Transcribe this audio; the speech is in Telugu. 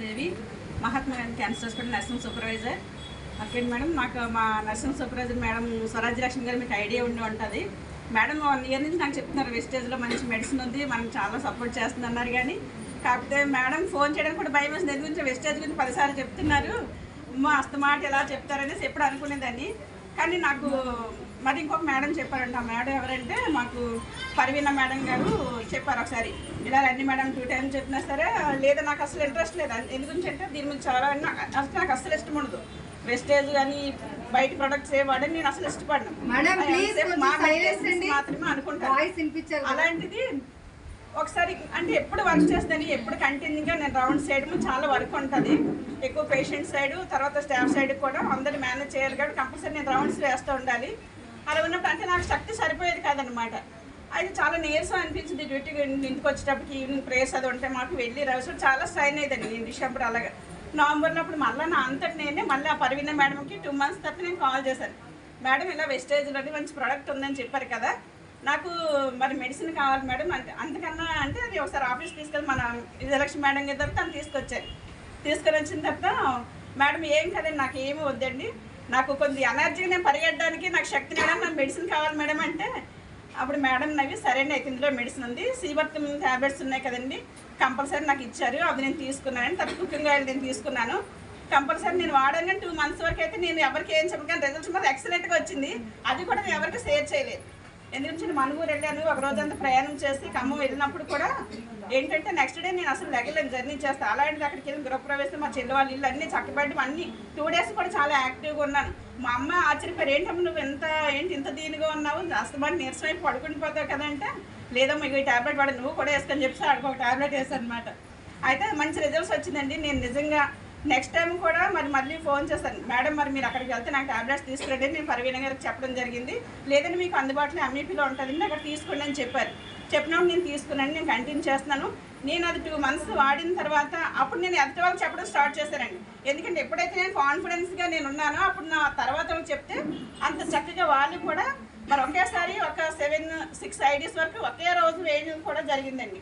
దేవి Mahatma Gandhi cancer hospital nursing supervisor. Okay madam, నాకు మా నర్సింగ్ సూపర్వైజర్ మేడం స్వరాజ్యలక్ష్మి గారు మీకు ఐడియా ఉండి ఉంటుంది. మేడం 1 ఇయర్ నుంచి నాకు చెప్తున్నారు వెస్టేజ్లో మంచి మెడిసిన్ ఉంది, మనం చాలా సపోర్ట్ చేస్తుంది అన్నారు. కానీ కాకపోతే మేడం ఫోన్ చేయడానికి కూడా భయం వేసింది. ఎందుకు గురించి వెస్టేజ్ గురించి 10 సార్లు చెప్తున్నారు, అస్తమాట ఎలా చెప్తారనేసి ఎప్పుడు అనుకునేదాన్ని. కానీ నాకు మరి ఇంకొక మేడం చెప్పారంట. ఆ మేడం ఎవరంటే మాకు పర్వీణ మేడం గారు చెప్పారు ఒకసారి, ఇలా అన్ని మేడం 2 టైమ్స్ చెప్పినా సరే లేదా నాకు అసలు ఇంట్రెస్ట్ లేదు. ఎందుకంటే అంటే దీని మీద చాలా అసలు నాకు అసలు ఇష్టం ఉండదు. వెస్టేజ్ కానీ బయట ప్రొడక్ట్స్ ఏ వాడని నేను అసలు ఇష్టపడను, మాత్రమే అనుకుంటాను. అలాంటిది ఒకసారి అంటే ఎప్పుడు వర్క్ చేస్తాను, ఎప్పుడు కంటిన్యూగా నేను రౌండ్ సైడ్ చాలా వర్క్ ఉంటుంది, ఎక్కువ పేషెంట్ సైడ్ తర్వాత స్టాఫ్ సైడ్ కూడా అందరిని మేనేజ్ చేయాలి కాబట్టి కంపల్సరీ నేను రౌండ్స్ వేస్తూ ఉండాలి. అలా ఉన్నప్పుడు అంటే నాకు శక్తి సరిపోయేది కాదనమాట. అది చాలా నీరసం అనిపించింది. డ్యూటీకి ఇంటికి వచ్చేటప్పటికి ఈవినింగ్ ప్రేయర్స్ అది ఉంటే మాకు వెళ్ళి రోజు చాలా స్ట్రైన్ అయ్యేదండి. నేను డిసెంబర్ అలాగే నవంబర్లో అప్పుడు మళ్ళీ నా అంతటి నేనే మళ్ళీ ఆ పర్వీణ మేడంకి 2 months తర్వాత నేను కాల్ చేశాను. మేడం ఇలా వెస్టేజ్లోని మంచి ప్రోడక్ట్ ఉందని చెప్పారు కదా, నాకు మరి మెడిసిన్ కావాలి మేడం అంటే అంతకన్నా అంటే అది ఒకసారి ఆఫీస్ తీసుకెళ్ళి మన విజయలక్ష్మి మేడం గారి తను తీసుకొచ్చాను. తీసుకొని వచ్చిన తర్వాత మేడం ఏం కదండి నాకు ఏమి వద్దండి, నాకు కొద్ది ఎనర్జీగా నేను పరిగెట్టడానికి నాకు శక్తి మేడం, నాకు మెడిసిన్ కావాలి మేడం అంటే అప్పుడు మేడం నవ్వి సరేండి అయితే ఇందులో మెడిసిన్ ఉంది, సీవర్తం ట్యాబ్లెట్స్ ఉన్నాయి కదండి కంపల్సరీ నాకు ఇచ్చారు, అది నేను తీసుకున్నాను. తర్వాత కుకింగ్ ఆయిల్ నేను తీసుకున్నాను కంపల్సరీ నేను వాడాను. 2 months వరకు అయితే నేను ఎవరికి ఏం చెప్పను, రిజల్ట్స్ మాత్రం ఎక్సలెంట్గా వచ్చింది. అది కూడా నేను ఎవరికి షేర్ చేయలేదు. ఎందుకంటే మనుగూరు వెళ్ళాను, ఒక రోజంతా ప్రయాణం చేసి ఖమ్మం వెళ్ళినప్పుడు కూడా ఏంటంటే నెక్స్ట్ డే నేను అసలు లెగలేను, జర్నీ చేస్తాను. అలాంటిది అక్కడికి వెళ్ళి గృహప్రవేశం మా చెల్లి వాళ్ళ ఇల్లు అన్నీ చక్కబెట్టి అన్నీ 2 days కూడా చాలా యాక్టివ్గా ఉన్నాను. మా అమ్మ ఆశ్చర్యపోయారు, ఏంటమ్మా నువ్వు ఇంత దీనిగా ఉన్నావు, అస్తమాన్ని నీరసమై పడుకుండిపోతావు కదా అంటే, లేదమ్మా ఈ ట్యాబ్లెట్ వాడు నువ్వు కూడా వేసుకొని చెప్పి అక్కడికి ఒక ట్యాబ్లెట్ వేసాను అనమాట. అయితే మంచి రిజల్ట్స్ వచ్చిందండి. నేను నిజంగా నెక్స్ట్ టైం కూడా మళ్ళీ ఫోన్ చేస్తాను, మేడం మరి మీరు అక్కడికి వెళ్తే నాకు ట్యాబ్లెట్స్ తీసుకురండి నేను పర్వీణ గారికి చెప్పడం జరిగింది, లేదంటే మీకు అందుబాటులో ఎంఈపీలో ఉంటుందండి అక్కడ తీసుకోండి అని చెప్పారు. చెప్పినప్పుడు నేను తీసుకున్నాను, నేను కంటిన్యూ చేస్తున్నాను. నేను అది 2 months వాడిన తర్వాత అప్పుడు నేను ఎదుటి వాళ్ళకి చెప్పడం స్టార్ట్ చేశానండి. ఎందుకంటే ఎప్పుడైతే నేను కాన్ఫిడెన్స్గా నేను ఉన్నానో అప్పుడు నా తర్వాత చెప్తే అంత చక్కగా వాళ్ళు కూడా మరి ఒకేసారి ఒక 7-6 ఐడీస్ వరకు ఒకే రోజు వేయడం కూడా జరిగిందండి.